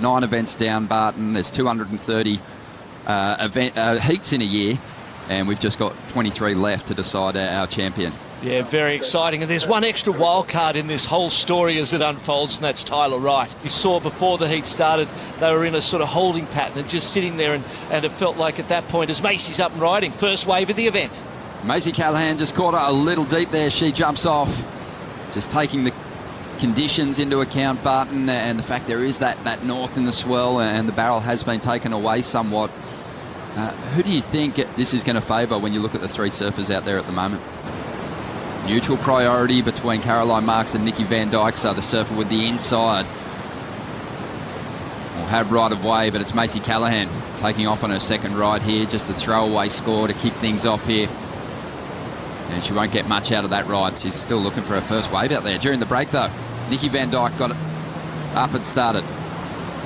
9 events down, Barton. There's 230 heats in a year, and we've just got 23 left to decide our champion. Yeah, very exciting. And there's one extra wild card in this whole story as it unfolds, and that's Tyler Wright. You saw before the heat started, they were in a sort of holding pattern and just sitting there, and it felt like at that point, as Macy's up and riding, first wave of the event. Macy Callaghan just caught her a little deep there. She jumps off, just taking the conditions into account, Barton, and the fact there is that north in the swell and the barrel has been taken away somewhat. Who do you think this is going to favour when you look at the 3 surfers out there at the moment? Neutral priority between Caroline Marks and Nikki Van Dijk, so the surfer with the inside will have right of way, but it's Macy Callaghan taking off on her second ride here, just a throwaway score to kick things off here. And she won't get much out of that ride. She's still looking for her first wave out there. During the break, though, Nikki Van Dijk got it up and started.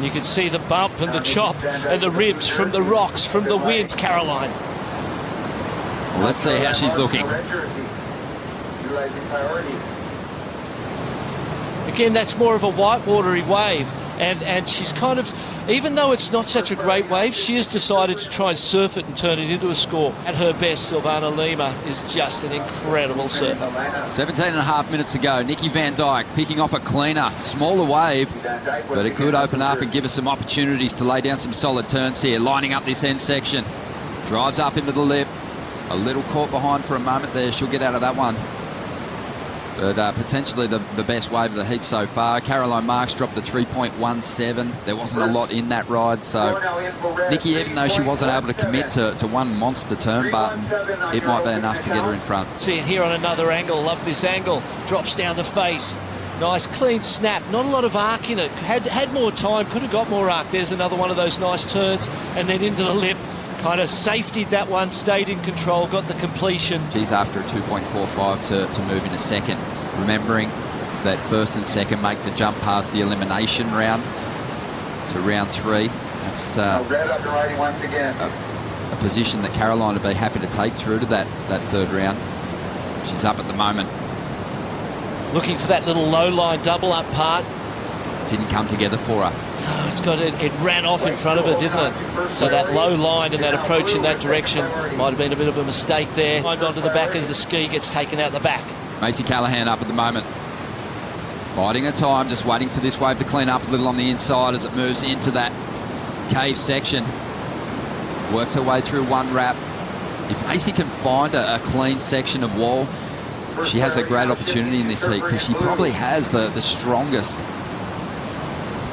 You can see the bump and the chop and the ribs from the rocks, from the winds, Caroline. Well, let's see how she's looking. Again, that's more of a whitewatery wave, and she's kind of, even though it's not such a great wave, she has decided to try and surf it and turn it into a score. At her best, Silvana Lima is just an incredible surfer. 17 and a half minutes to go. Nikki Van Dijk picking off a cleaner, smaller wave, but it could open up and give us some opportunities to lay down some solid turns here, lining up this end section. Drives up into the lip. A little caught behind for a moment there. She'll get out of that one. But potentially the best wave of the heat so far. Caroline Marks dropped to 3.17. There wasn't a lot in that ride, so Nikki, even though she wasn't able to commit to one monster turn button, it might be enough to get her in front. See it here on another angle. Love this angle. Drops down the face. Nice clean snap. Not a lot of arc in it. Had more time. Could have got more arc. There's another one of those nice turns, and then into the lip. Kind of safetied that one, stayed in control, got the completion. She's after a 2.45 to move into second. Remembering that first and second make the jump past the elimination round to round 3. That's a position that Caroline would be happy to take through to that third round. She's up at the moment. Looking for that little low line double up part. Didn't come together for her. Oh, it ran off in front of her, didn't it? So that low line and that approach in that direction might have been a bit of a mistake there. Climbed onto the back of the ski, gets taken out the back. Macy Callaghan up at the moment. Biding her time, just waiting for this wave to clean up a little on the inside as it moves into that cave section. Works her way through one wrap. If Macy can find a clean section of wall, she has a great opportunity in this heat, because she probably has the strongest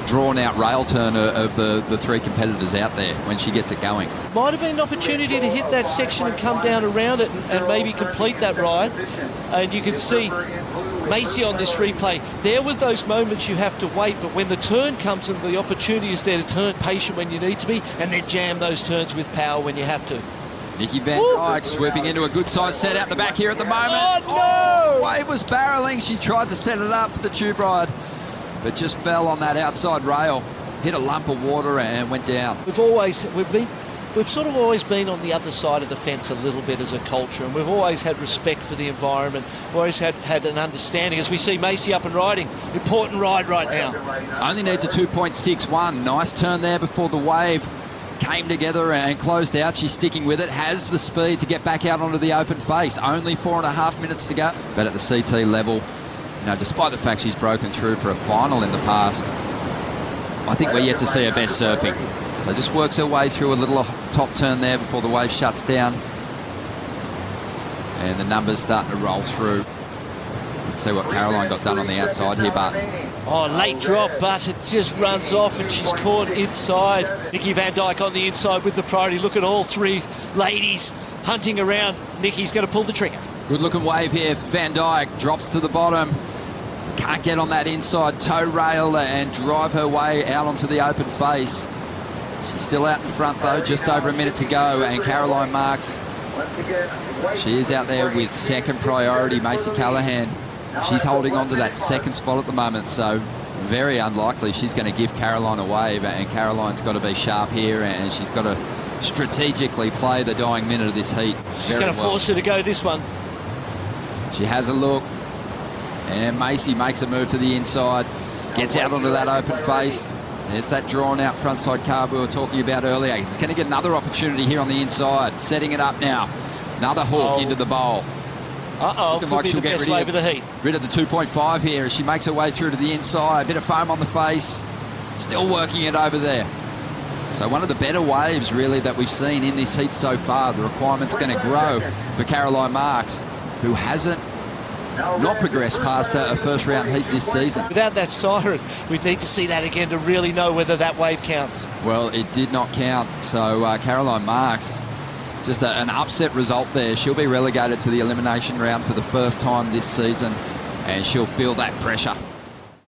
drawn-out rail turn of the 3 competitors out there when she gets it going. Might have been an opportunity to hit that section and come down around it and maybe complete that ride. And you can see Macy on this replay. There was those moments you have to wait, but when the turn comes and the opportunity is there to turn patient when you need to be, and then jam those turns with power when you have to. Nikki Van Dijk swooping into a good-sized set out the back here at the moment. Oh, no! Wave was barreling. She tried to set it up for the tube ride, but just fell on that outside rail, hit a lump of water and went down. We've sort of always been on the other side of the fence a little bit as a culture, and we've always had respect for the environment. We've always had an understanding. As we see Macy up and riding, important ride right now. Only needs a 2.61. Nice turn there before the wave came together and closed out. She's sticking with it, has the speed to get back out onto the open face. Only 4.5 minutes to go. But at the CT level, despite the fact she's broken through for a final in the past, I think we're yet to see her best surfing. So just works her way through a little top turn there before the wave shuts down. And the numbers starting to roll through. Let's see what Caroline got done on the outside here, Barton. Oh, late drop, but it just runs off and she's caught inside. Nikki Van Dijk on the inside with the priority. Look at all 3 ladies hunting around. Nikki's going to pull the trigger. Good looking wave here. Van Dijk drops to the bottom. Can't get on that inside toe rail and drive her way out onto the open face. She's still out in front though, just over a minute to go, and Caroline Marks, she is out there with second priority. Macy Callaghan, she's holding on to that second spot at the moment, so very unlikely she's going to give Caroline a wave, and Caroline's got to be sharp here, and she's got to strategically play the dying minute of this heat. She's going to force her to go this one. She has a look, and Macy makes a move to the inside, gets out onto that open face. There's that drawn-out frontside carve we were talking about earlier. He's going to get another opportunity here on the inside. Setting it up now. Another hook into the bowl. Could like be she'll the get best wave of the heat. rid of the 2.5 here as she makes her way through to the inside. A bit of foam on the face. Still working it over there. So one of the better waves, really, that we've seen in this heat so far. The requirement's going to grow for Caroline Marks, who hasn't not progressed past a first-round heat this season. Without that siren, we'd need to see that again to really know whether that wave counts. Well, it did not count. So Caroline Marks, just an upset result there. She'll be relegated to the elimination round for the first time this season, and she'll feel that pressure.